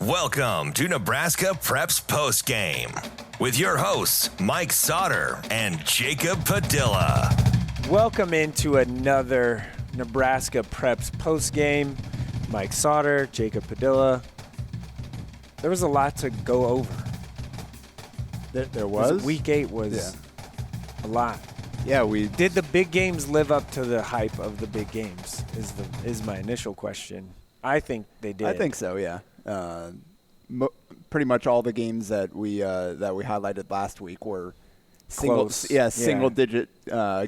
Welcome to Nebraska Preps Postgame with your hosts, Mike Sautter and Jacob Padilla. Welcome into another Nebraska Preps Postgame. Mike Sautter, Jacob Padilla. There was a lot to go over. There was? Week 8 was a lot. Yeah, we Did the big games live up to the hype of the big games is my initial question. I think they did. I think so, yeah. Pretty much all the games that we highlighted last week were single-digit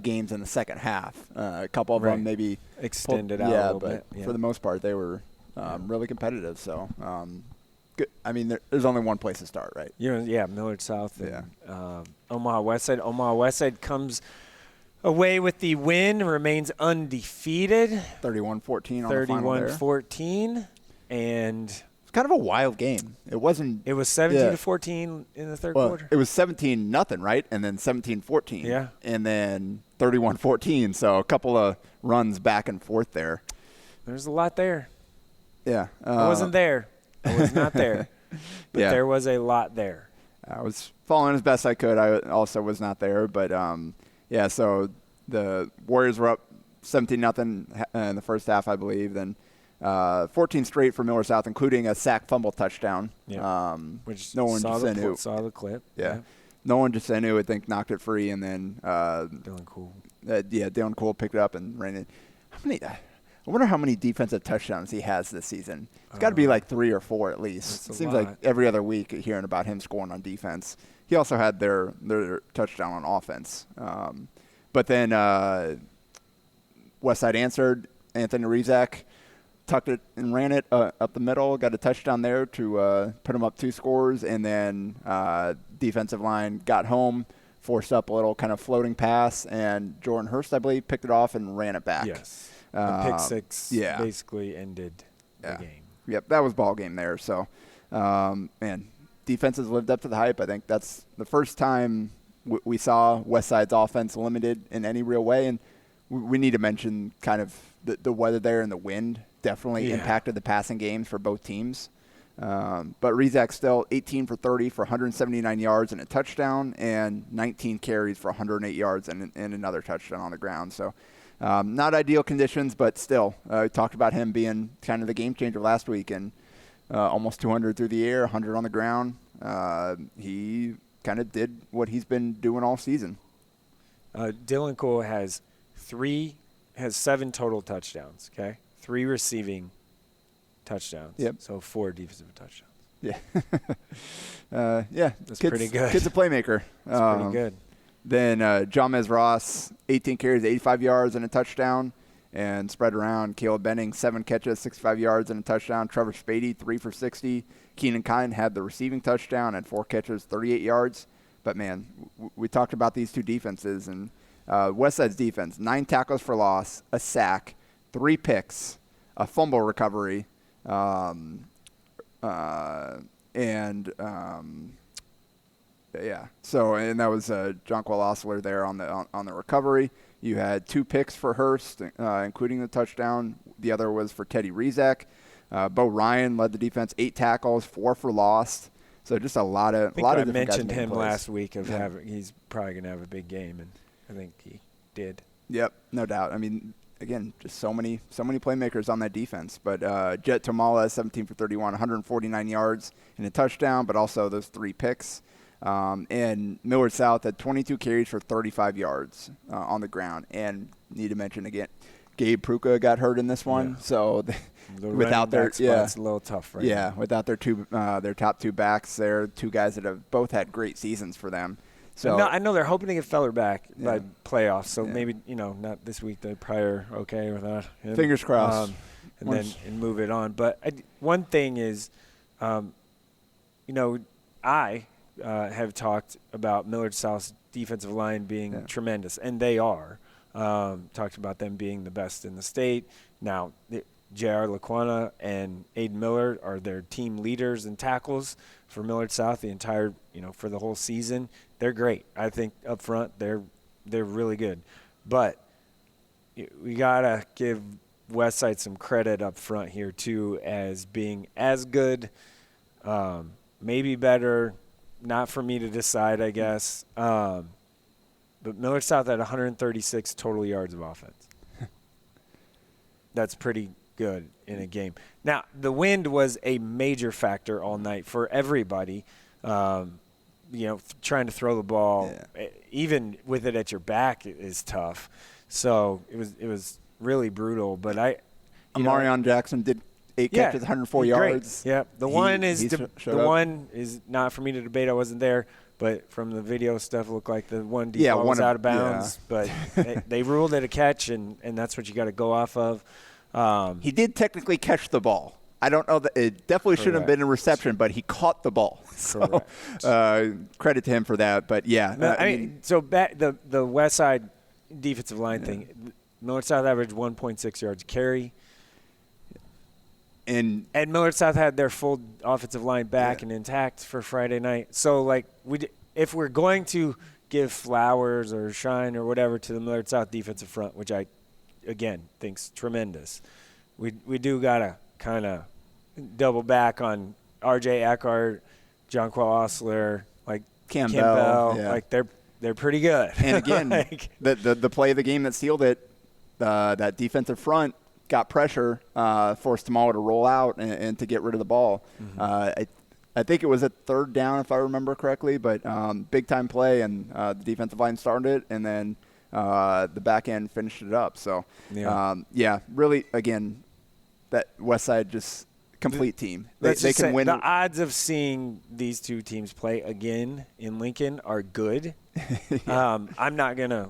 games in the second half. A couple of them maybe extended out a little but bit. Yeah. For the most part, they were really competitive. So, good. I mean, there's only one place to start, right? Millard South and Omaha Westside. Omaha Westside comes away with the win, remains undefeated. 31-14 on the final there. 31-14, and it's kind of a wild game. It was 17-14 in the third quarter. It was 17-0, right? And then 17-14. Yeah. And then 31-14. So a couple of runs back and forth there. There's a lot there. Yeah. I wasn't there. I was not there. But there was a lot there. I was following as best I could. I also was not there. But, so the Warriors were up 17-0 in the first half, I believe. Then 14 straight for Millard South, including a sack fumble touchdown. Yeah. Which no one saw the clip. Yeah. No one just knew. I think knocked it free, and then Dylan Cool. Dylan Cool picked it up and ran it. I wonder how many defensive touchdowns he has this season. It's got to be like 3 or 4 at least. It seems like every other week hearing about him scoring on defense. He also had their touchdown on offense. But then Westside answered. Anthony Rizak tucked it and ran it up the middle, got a touchdown there to put him up 2 scores, and then defensive line got home, forced up a little kind of floating pass, and Jordan Hurst, I believe, picked it off and ran it back. Yes. The pick six basically ended the game. Yep, that was ball game there. So, defenses lived up to the hype. I think that's the first time we saw Westside's offense limited in any real way, and we need to mention kind of the weather there and the wind definitely impacted the passing games for both teams. But Rizak still 18 for 30 for 179 yards and a touchdown, and 19 carries for 108 yards and another touchdown on the ground. So not ideal conditions, but still, we talked about him being kind of the game changer last week, and almost 200 through the air, 100 on the ground. He kind of did what he's been doing all season. Dylan Cole has 7 total touchdowns, okay? 3 receiving touchdowns. Yep. So 4 defensive touchdowns. Yeah. That's pretty good. Kid's a playmaker. That's pretty good. Then Jamez Ross, 18 carries, 85 yards and a touchdown. And spread around, Caleb Benning, 7 catches, 65 yards and a touchdown. Trevor Spady, 3 for 60. Keenan Kine had the receiving touchdown and 4 catches, 38 yards. But, man, we talked about these 2 defenses. And Westside's defense, 9 tackles for loss, a sack, 3 picks, a fumble recovery, and that was Jonquil Osler there on the recovery. You had 2 picks for Hurst, including the touchdown. The other was for Teddy Rizak. Bo Ryan led the defense, 8 tackles, 4 for loss. So just a lot of I different mentioned guys him last week he's probably going to have a big game, and I think he did. Yep, no doubt. I mean, again, just so many playmakers on that defense. But Jet Tomala, 17 for 31, 149 yards and a touchdown, but also those 3 picks. And Millard South had 22 carries for 35 yards on the ground. And need to mention again, Gabe Pruka got hurt in this one, so without their spot's a little tough, right? Yeah, without their top 2 backs, they're 2 guys that have both had great seasons for them. So I know they're hoping to get Feller back by playoffs, so maybe not this week. They're probably okay with that. Fingers crossed, and move it on. But one thing is, I have talked about Millard South's defensive line being tremendous, and they are. Talked about them being the best in the state. Now, J.R. Laquana and Aiden Millard are their team leaders in tackles for Millard South the entire, for the whole season. They're great. I think up front they're really good. But we got to give Westside some credit up front here too as being as good Maybe better, not for me to decide, I guess. But Millard South had 136 total yards of offense. That's pretty good in a game. Now, the wind was a major factor all night for everybody. Trying to throw the ball, even with it at your back, is tough. So it was really brutal. But Amarion Jackson did 8 catches, 104 yards. Yeah, the one is not for me to debate. I wasn't there, but from the video stuff, it looked like the one deep ball was out of bounds. Yeah. But they ruled it a catch, and that's what you got to go off of. He did technically catch the ball. I don't know that it definitely shouldn't have been a reception, but he caught the ball. So credit to him for that. But so back the Westside defensive line thing. Millard South averaged 1.6 yards a carry. And Millard South had their full offensive line back and intact for Friday night. So if we're going to give flowers or shine or whatever to the Millard South defensive front, which I again think's tremendous, we do gotta kind of double back on R.J. Eckhart, Jonquil Osler, Campbell. Yeah. They're pretty good. And again, the play of the game that sealed it, that defensive front got pressure, forced Tamala to roll out and to get rid of the ball. Mm-hmm. I think it was a third down, if I remember correctly, but big-time play, and the defensive line started it, and then the back end finished it up. So, really, again, that Westside just complete team. They can win. The odds of seeing these two teams play again in Lincoln are good. I'm not going to,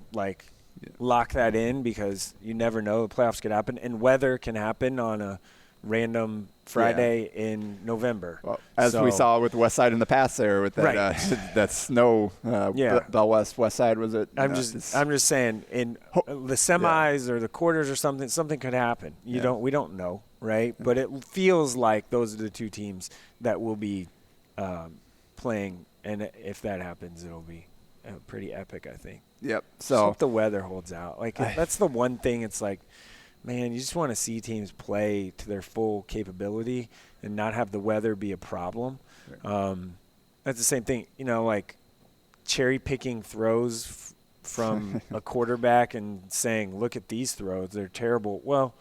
lock that in because you never know. The playoffs could happen, and weather can happen on a random Friday in November. Well, as we saw with Westside in the past there with that that snow. Bell Westside was it? I'm just saying in the semis or the quarters or something could happen. We don't know, right? But it feels like those are the two teams that will be playing, and if that happens, it'll be pretty epic, I think. Yep. So hope the weather holds out. That's the one thing. It's man, you just want to see teams play to their full capability and not have the weather be a problem. Right. That's the same thing, cherry picking throws from a quarterback and saying, look at these throws, they're terrible. Well,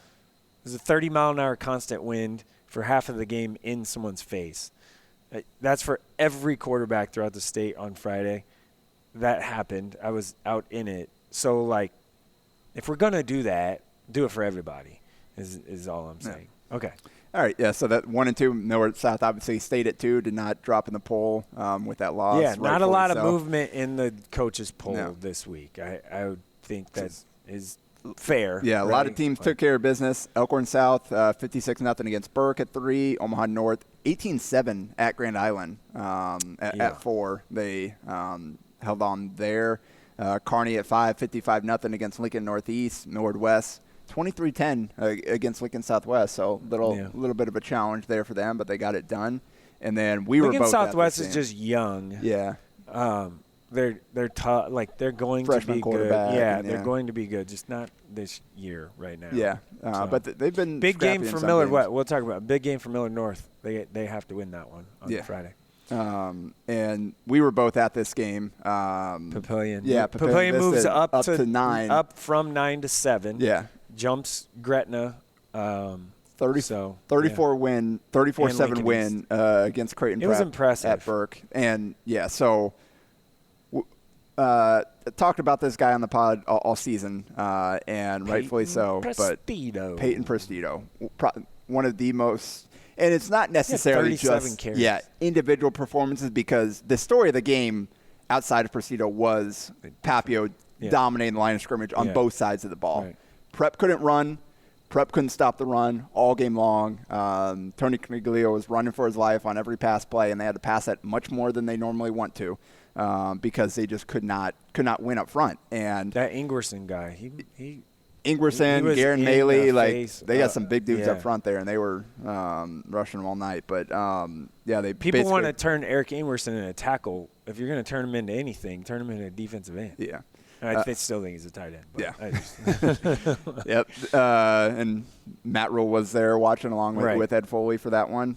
there's a 30-mile-an-hour constant wind for half of the game in someone's face. That's for every quarterback throughout the state on Friday. That happened. I was out in it. So, if we're going to do that, do it for everybody is all I'm saying. Yeah. Okay. All right, yeah, so that 1 and 2, Millard South obviously stayed at 2, did not drop in the poll with that loss. Yeah, not a lot of movement in the coaches' poll this week. I would think that is fair. Yeah, a lot of teams took care of business. Elkhorn South, 56-0 against Burke at 3. Omaha North, 18-7 at Grand Island at 4. They held on there. Kearney at 5, 55-0 against Lincoln Northeast. Millard West, 23-10 against Lincoln Southwest. So little bit of a challenge there for them, but they got it done. And then Lincoln Southwest is just young. Yeah. They're tough. They're going freshman to be good. Yeah, they're going to be good. Just not this year right now. Yeah. But they've been big game for Millard. What we'll talk about big game for Millard North. They have to win that one on Friday. And we were both at this game. Papillion. Yeah, Papillion moves up to 9. Up from 9 to 7. Yeah. Jumps Gretna. 34-7 win against Creighton. It was impressive at Burke. And so talked about this guy on the pod all season, and rightfully so. Prestito. But Peyton Prestito, one of the most. And it's not necessarily just individual performances, because the story of the game outside of Prestito was Papio dominating the line of scrimmage on both sides of the ball. Right. Prep couldn't run. Prep couldn't stop the run all game long. Tony Coniglio was running for his life on every pass play, and they had to pass it much more than they normally want to because they just could not win up front. And that Ingerson guy, he Ingerson, Garen Maley, they got some big dudes up front there, and they were rushing them all night. But, people want to turn Eric Ingerson into a tackle. If you're going to turn him into anything, turn him into a defensive end. Yeah. I still think he's a tight end. But yeah. Yep. And Matt Rule was there watching along with Ed Foley for that one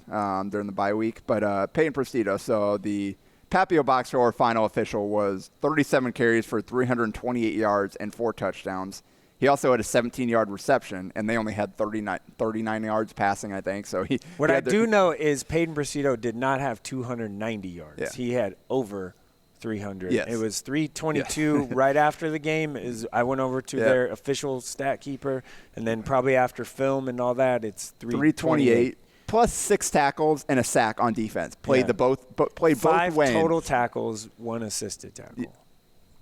during the bye week. But Peyton Prestito, so the Papio box score final official was 37 carries for 328 yards and 4 touchdowns. He also had a 17-yard reception, and they only had 39 yards passing, I think. So what I do know is Peyton Prestito did not have 290 yards. Yeah. He had over 300. Yes. It was 322 right after the game. I went over to their official stat keeper, and then probably after film and all that, it's 328. Plus 6 tackles and a sack on defense. Played both ways. 5 total tackles, 1 assisted tackle. Yeah.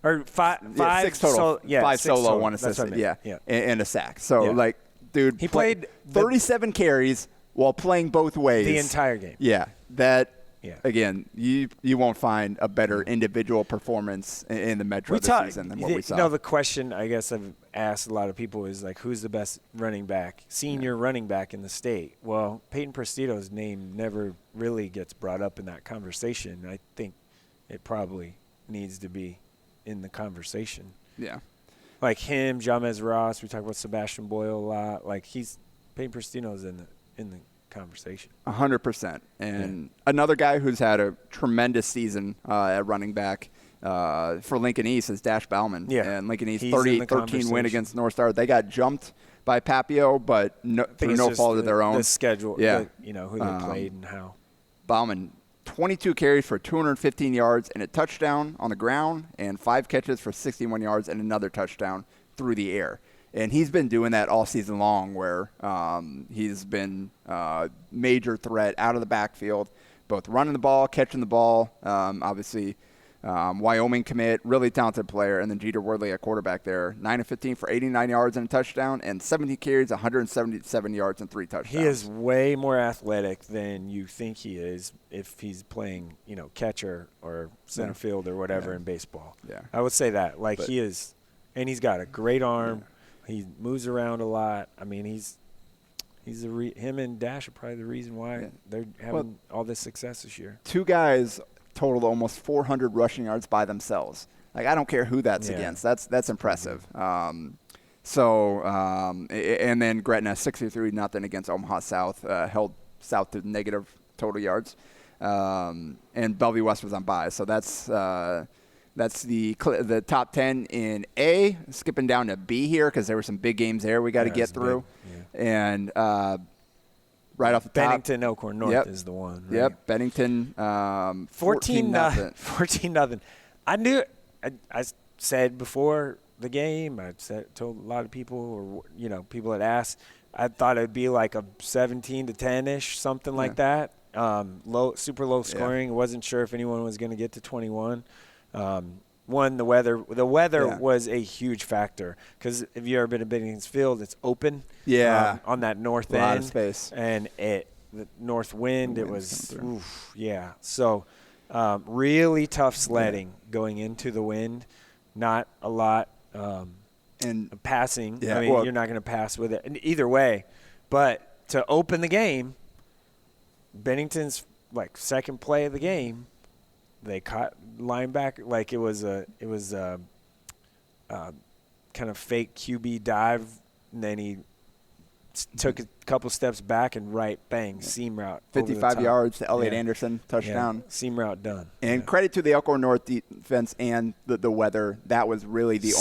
Or 5 6 total. 5 solo, total. 1 assisted. Yeah. And a sack. So, dude, he played 37 carries while playing both ways. The entire game. Yeah. Again, you won't find a better individual performance in the Metro this season than what we saw. The question I guess I've asked a lot of people is, who's the best running back, senior running back in the state? Well, Peyton Prestito's name never really gets brought up in that conversation. I think it probably needs to be in the conversation. Yeah. Like him, Jamez Ross, we talk about Sebastian Boyle a lot. Peyton Prestito's in the conversation. 100%. And another guy who's had a tremendous season at running back for Lincoln East is Dash Bauman. Yeah. And Lincoln East 38-13 win against North Star. They got jumped by Papio, but through no fault of their own. The schedule, yeah. Who they played and how. Bauman, 22 carries for 215 yards and a touchdown on the ground, and 5 catches for 61 yards and another touchdown through the air. And he's been doing that all season long, where he's been a major threat out of the backfield, both running the ball, catching the ball. Obviously, Wyoming commit, really talented player, and then Jeter Wordley at quarterback there. 9 of 15 for 89 yards and a touchdown, and 70 carries, 177 yards and 3 touchdowns. He is way more athletic than you think he is if he's playing, catcher or center field or whatever in baseball. Yeah. I would say that. He is, and he's got a great arm. Yeah. He moves around a lot. I mean, him and Dash are probably the reason why they're having all this success this year. 2 guys totaled almost 400 rushing yards by themselves. I don't care who that's against. That's impressive. And then Gretna 63-0 against Omaha South, held South to negative total yards. And Bellevue West was on bye. So that's the top 10 in A. Skipping down to B here because there were some big games there we got to get through. Yeah. And right off the top, Bennington Elkhorn North is the one. Right? Yep, Bennington 14-0. 14-0. I knew. I said before the game. Told a lot of people, or people had asked. I thought it'd be like a 17-10ish, something like that. Super low scoring. Wasn't sure if anyone was going to get to 21. The weather was a huge factor because if you've ever been to Bennington's Field, it's open on that north end. A lot of space. And the north wind, it was, So really tough sledding going into the wind. Not a lot and passing. Yeah, you're not going to pass with it. And either way, but to open the game, Bennington's second play of the game, they caught linebacker it was a kind of fake QB dive, and then he took a couple steps back and seam route. 55 yards to Elliot Anderson, touchdown. Yeah, seam route done. And credit to the Elkhorn North defense and the weather. That was really the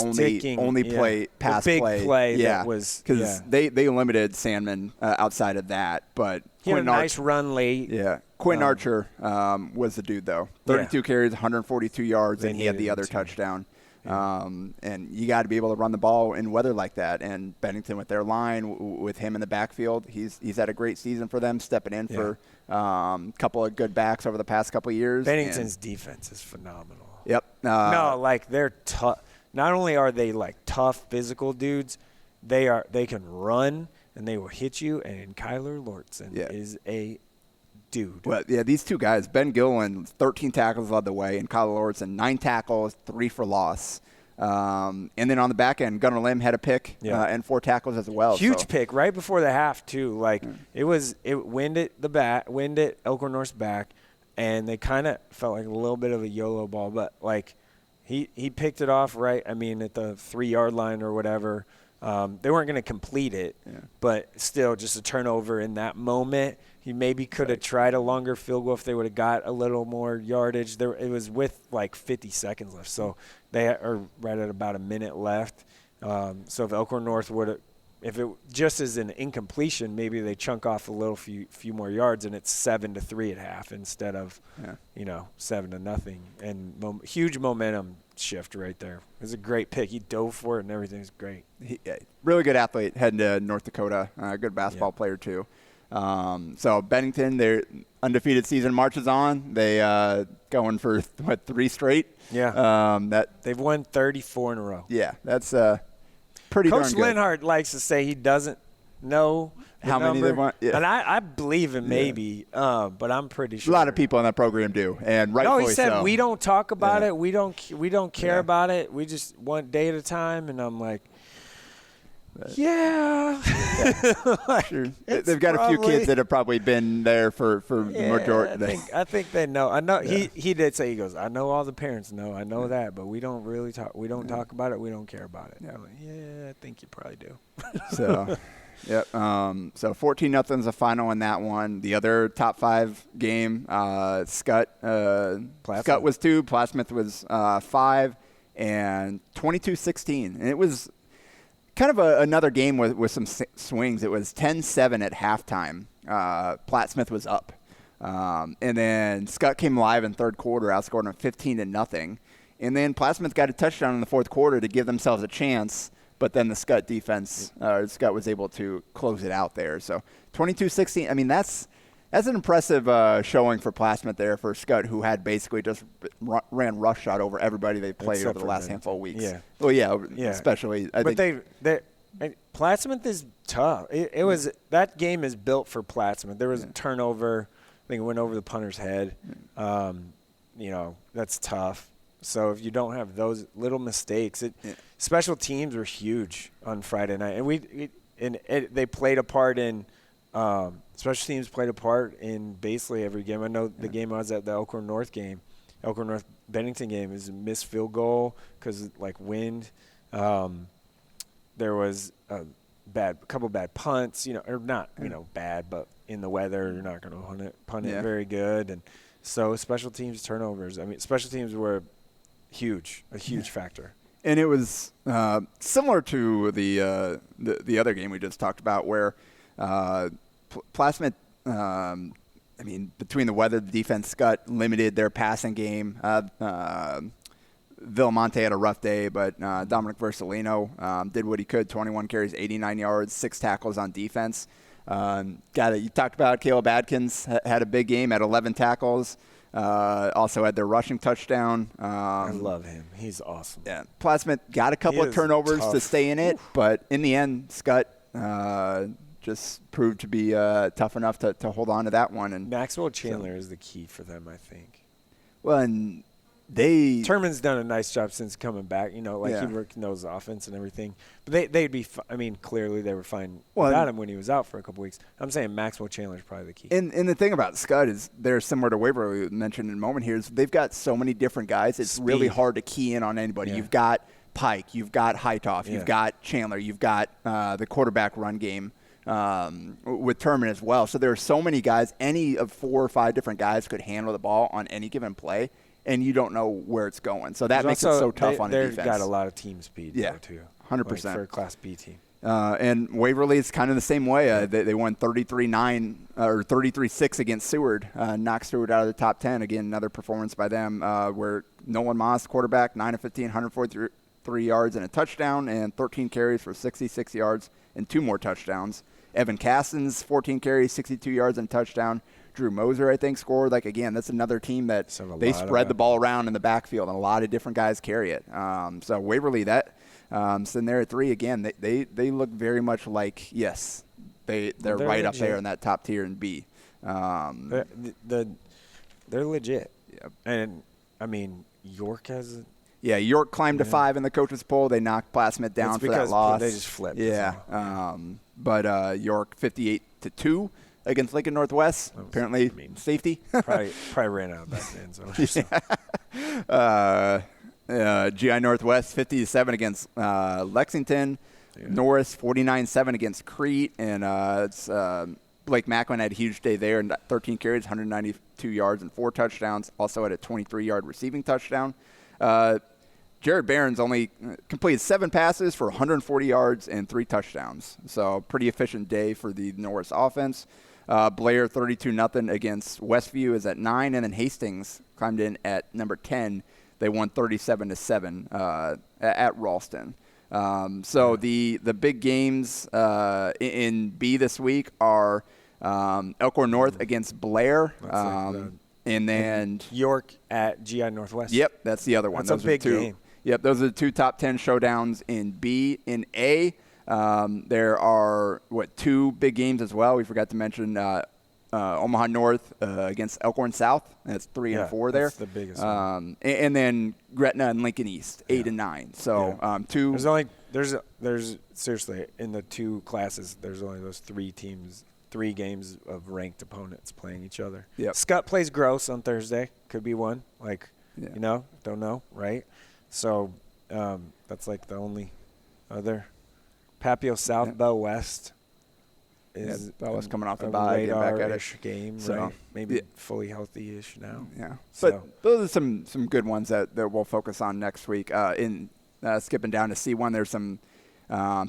only pass play. That was because they limited Sandman outside of that, but he had a nice run late. Yeah. Quentin Archer was the dude, though. 32 carries, 142 yards, and he had the other touchdown. And you got to be able to run the ball in weather like that. And Bennington with their line, with him in the backfield, he's had a great season for them, stepping in for a couple of good backs over the past couple of years. Bennington's defense is phenomenal. Yep. They're tough. Not only are they tough physical dudes, they can run and they will hit you. And Kyler Lortzen is a dude. Well, these 2 guys, Ben Gillen, 13 tackles led the way, and Kyle Lortzen, 9 tackles, 3 for loss. And then on the back end, Gunnar Lim had a pick and 4 tackles as well. Huge pick right before the half too. It winded Elkhorn North's back, and they kind of felt like a little bit of a YOLO ball, but He picked it off right, at the 3-yard line or whatever. They weren't going to complete it, but still just a turnover in that moment. He maybe could have tried a longer field goal if they would have got a little more yardage. It was with like 50 seconds left, so they are right at about a minute left. So if Elkhorn North would have, if it just is an incompletion, maybe they chunk off a few more yards, and it's 7-3 at half instead of 7-0. And huge momentum shift right there. It was a great pick. He dove for it, and everything's great. Really good athlete heading to North Dakota. Good basketball player too. So Bennington, their undefeated season marches on. They going for 3 straight. Yeah. They've won 34 in a row. Yeah, that's pretty Coach darn good. Linhart likes to say he doesn't know how many they want. Yeah. And I believe him maybe, but I'm pretty sure. A lot of people in that program do, and rightfully so. No, he said we don't talk about it. We don't care about it. We just one day at a time. And I'm like, yeah. Sure. They've got a few kids that have probably been there for majority. I think they know. I know he did say, he goes, I know all the parents know. I know that, but we don't really talk. We don't talk about it. We don't care about it. I'm like, I think you probably do. So, yep. So 14-0's the final in that one. The other top 5 game, Scott was 2, Plattsmouth was 5, and 22-16. And it was kind of another game with some swings. It was 10-7 at halftime. Plattsmouth was up. And then Scott came alive in third quarter, outscored them 15-0. And then Plattsmouth got a touchdown in the fourth quarter to give themselves a chance, but then the Scott defense, Scott was able to close it out there. So 22-16, that's an impressive showing for Plattsmouth there for Scott, who had basically just ran roughshod over everybody they played over the last handful of weeks. Yeah. Well, yeah. Especially. Plattsmouth is tough. It was that game is built for Plattsmouth. There was a turnover. I think it went over the punter's head. That's tough. So if you don't have those little mistakes, special teams were huge on Friday night, and they played a part in. Special teams played a part in basically every game. I know the game I was at, the Elkhorn North Bennington game, is a missed field goal because wind. There was a couple bad punts, or not, bad, but in the weather, you're not going to punt it very good. And so special teams turnovers. Special teams were a huge factor. And it was similar to the other game we just talked about, where Plattsmouth, between the weather, the defense, Scott limited their passing game. Villamonte had a rough day, but Dominic Versalino did what he could, 21 carries, 89 yards, 6 tackles on defense. You talked about Caleb Adkins had a big game at 11 tackles. Also had their rushing touchdown. I love him. He's awesome. Yeah, Plattsmouth got a couple of turnovers to stay in it, but in the end, Scott just proved to be tough enough to hold on to that one. And Maxwell Chandler is the key for them, I think. Well, and Turman's done a nice job since coming back. He knows the offense and everything. But they'd be. Clearly they were fine without him when he was out for a couple weeks. I'm saying Maxwell Chandler's probably the key. And the thing about Scott is they're similar to Waverly, we mentioned in a moment here, is they've got so many different guys. It's really hard to key in on anybody. Yeah. You've got Pike, you've got Hightoff, you've got Chandler, you've got the quarterback run game with Turman as well. So there are so many guys. Any of 4 or 5 different guys could handle the ball on any given play, and you don't know where it's going. So that makes it so tough on the defense. They've got a lot of team speed, too. 100%. For a Class B team. And Waverly is kind of the same way. They won 33-9 or 33-6 against Seward. Knocked Seward out of the top 10. Again, another performance by them where Nolan Moss, quarterback, 9 of 15, 143 yards and a touchdown, and 13 carries for 66 yards and 2 more touchdowns. Evan Castens, 14 carries, 62 yards and a touchdown. Drew Moser, I think, scored. Again, that's another team that they spread the ball around in the backfield, and a lot of different guys carry it. So Waverly, sitting there at 3 again, they look very much like, they're right up there in that top tier in B. They're legit. Yep. And York has. York climbed to 5 in the coaches poll. They knocked Plattsmouth down for that loss. They just flipped. Yeah. But York 58-2 against Lincoln Northwest. Apparently, safety. probably ran out of that end zone. GI Northwest 50-7 against Lexington. Yeah. Norris 49-7 against Crete, and Blake Macklin had a huge day there, and 13 carries, 192 yards, and 4 touchdowns. Also had a 23-yard receiving touchdown. Jared Barron's only completed 7 passes for 140 yards and 3 touchdowns. So pretty efficient day for the Norris offense. Blair 32-0 against Westview is at 9, and then Hastings climbed in at number 10. They won 37-7 at Ralston. The big games in B this week are Elkhorn North against Blair. And then York at GI Northwest. Yep, that's the other one. That's a big game. Yep, those are the 2 top 10 showdowns in B. In A, there are, 2 big games as well. We forgot to mention Omaha North against Elkhorn South. That's 3 and 4 there. That's the biggest one. And then Gretna and Lincoln East, 8 and 9. So 2. There's seriously, in the 2 classes, there's only those 3 teams, 3 games of ranked opponents playing each other. Yep. Scott plays Gross on Thursday. Could be one. Don't know, right? So that's like the only other. Papio South, Bell West is Bell West coming off the bye, get back at it. Game, so, right? Maybe fully healthy-ish now. Yeah, but those are some good ones that we'll focus on next week. Skipping down to C1, there's some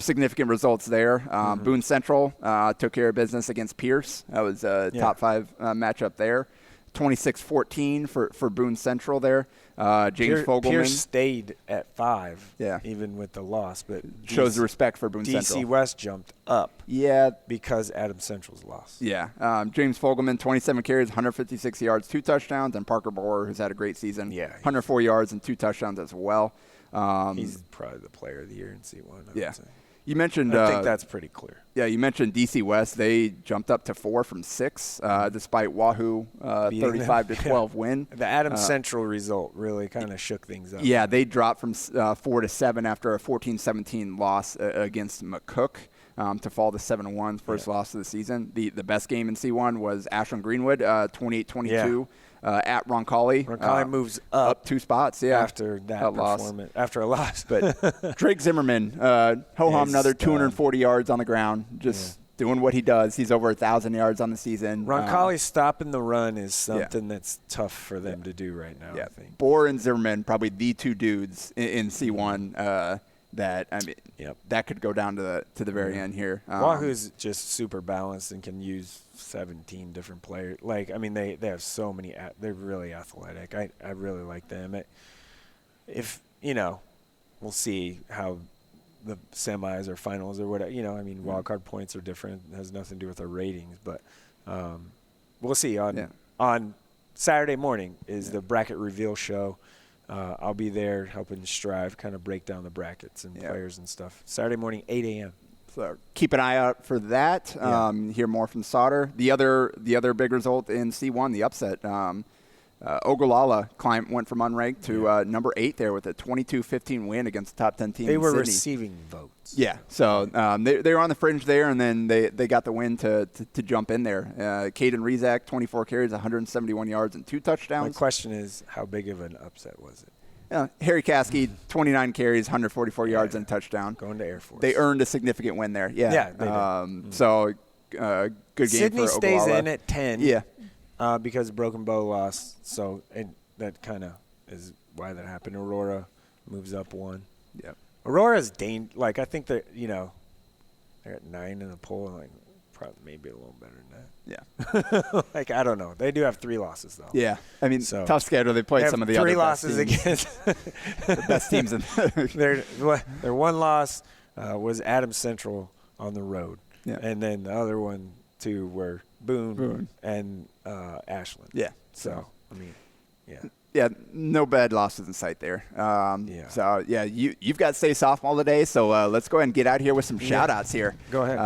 significant results there. Boone Central took care of business against Pierce. That was a top 5 matchup there. 26-14 for Boone Central there. James Fogelman. Pierce stayed at 5, yeah, even with the loss, but shows the respect for Boone Central. DC West jumped up, yeah, because Adam Central's lost. Yeah, James Fogelman, 27 carries, 156 yards, 2 touchdowns, and Parker Borer, who's had a great season, 104 yards and 2 touchdowns as well. He's probably the player of the year in C1. I would say. You mentioned. I think that's pretty clear. Yeah, you mentioned DC West. They jumped up to 4 from 6, despite Wahoo 35-12 win. The Adams Central result really kind of shook things up. Yeah, they dropped from 4-7 after a 14-17 loss against McCook to fall to 7-1, first loss of the season. The best game in C1 was Ashland Greenwood, 28-22. Yeah. At Roncalli. Roncalli moves up 2 spots, after that performance, after a loss. But Drake Zimmerman, ho-hum, another 240 yards on the ground, just doing what he does. He's over 1,000 yards on the season. Roncalli stopping the run is something that's tough for them to do right now, I think. Bohr and Zimmerman, probably the 2 dudes in C1 that could go down to the very end here. Wahoo's just super balanced and can use 17 different players. They have so many. They're really athletic. I really like them. We'll see how the semis or finals or whatever. Wild card points are different. It has nothing to do with our ratings, but we'll see. On Saturday morning is the bracket reveal show. I'll be there helping Strive kind of break down the brackets and players and stuff. Saturday morning, 8 a.m. So keep an eye out for that. Hear more from Sautter. The other big result in C1, the upset. Ogallala went from unranked to number 8 there with a 22-15 win against the top 10 team. They were Sydney. receiving votes. Yeah, so they were on the fringe there, and then they got the win to jump in there. Caden Rezak, 24 carries, 171 yards, and 2 touchdowns. My question is, how big of an upset was it? Harry Caskey, 29 carries, 144 yards, and a touchdown. Going to Air Force. They earned a significant win there. Yeah, they did. So good game Sydney for Ogallala. stays in at 10. Yeah. Because Broken Bow lost, so that kind of is why that happened. Aurora moves up 1. Yeah. Aurora's I think that they're at 9 in the poll, probably maybe a little better than that. Yeah. I don't know. They do have 3 losses though. Yeah. Tough schedule. They played some of the other 3 losses against the best teams in their 1 loss was Adams Central on the road. Yeah. And then the other 2 were Boone. And Ashland. Yeah. So, Yeah, no bad losses in sight there. So, you've got Stay Softball today, so let's go ahead and get out here with some shout-outs here. Go ahead.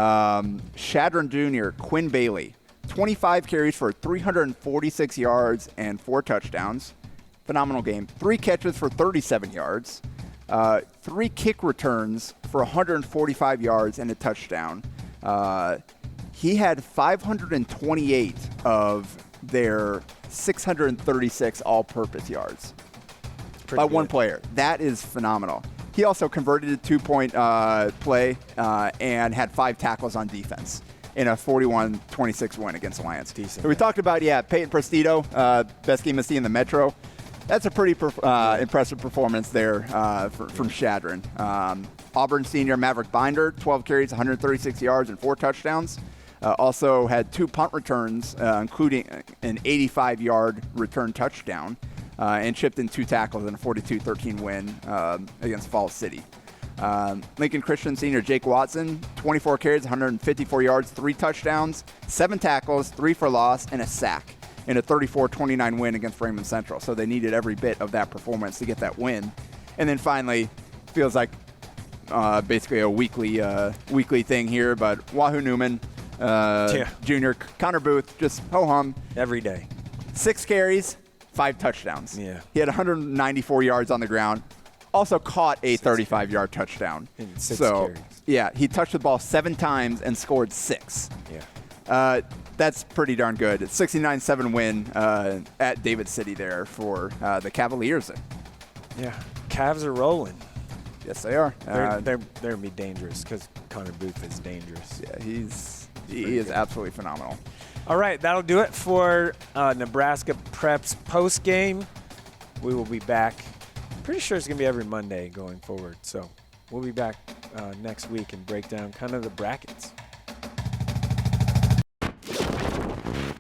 Shadron Jr., Quinn Bailey, 25 carries for 346 yards and 4 touchdowns. Phenomenal game. 3 catches for 37 yards. 3 kick returns for 145 yards and a touchdown. He had 528 of their 636 all-purpose yards. by one player. That is phenomenal. He also converted a 2-point play and had 5 tackles on defense in a 41-26 win against Alliance. Decent. So we talked about, Peyton Prestito, best game of the in the Metro. That's a pretty impressive performance there from Shadron. Auburn senior Maverick Binder, 12 carries, 136 yards, and 4 touchdowns. Also had 2 punt returns, including an 85-yard return touchdown, and chipped in 2 tackles in a 42-13 win against Falls City. Lincoln Christian senior Jake Watson, 24 carries, 154 yards, 3 touchdowns, 7 tackles, 3 for loss, and a sack in a 34-29 win against Raymond Central. So they needed every bit of that performance to get that win. And then finally, feels like basically a weekly thing here, but Wahoo Newman, Junior, Connor Booth, just ho-hum. Every day. 6 carries, 5 touchdowns. Yeah. He had 194 yards on the ground. Also caught a 35-yard touchdown. In 6 carries. Yeah, he touched the ball 7 times and scored 6. Yeah. That's pretty darn good. It's 69-7 win at David City there for the Cavaliers. Yeah. Cavs are rolling. Yes, they are. They're going to be dangerous because Connor Booth is dangerous. Yeah, he is absolutely phenomenal. All right, that'll do it for Nebraska Preps postgame. We will be back. Pretty sure it's going to be every Monday going forward. So we'll be back next week and break down kind of the brackets.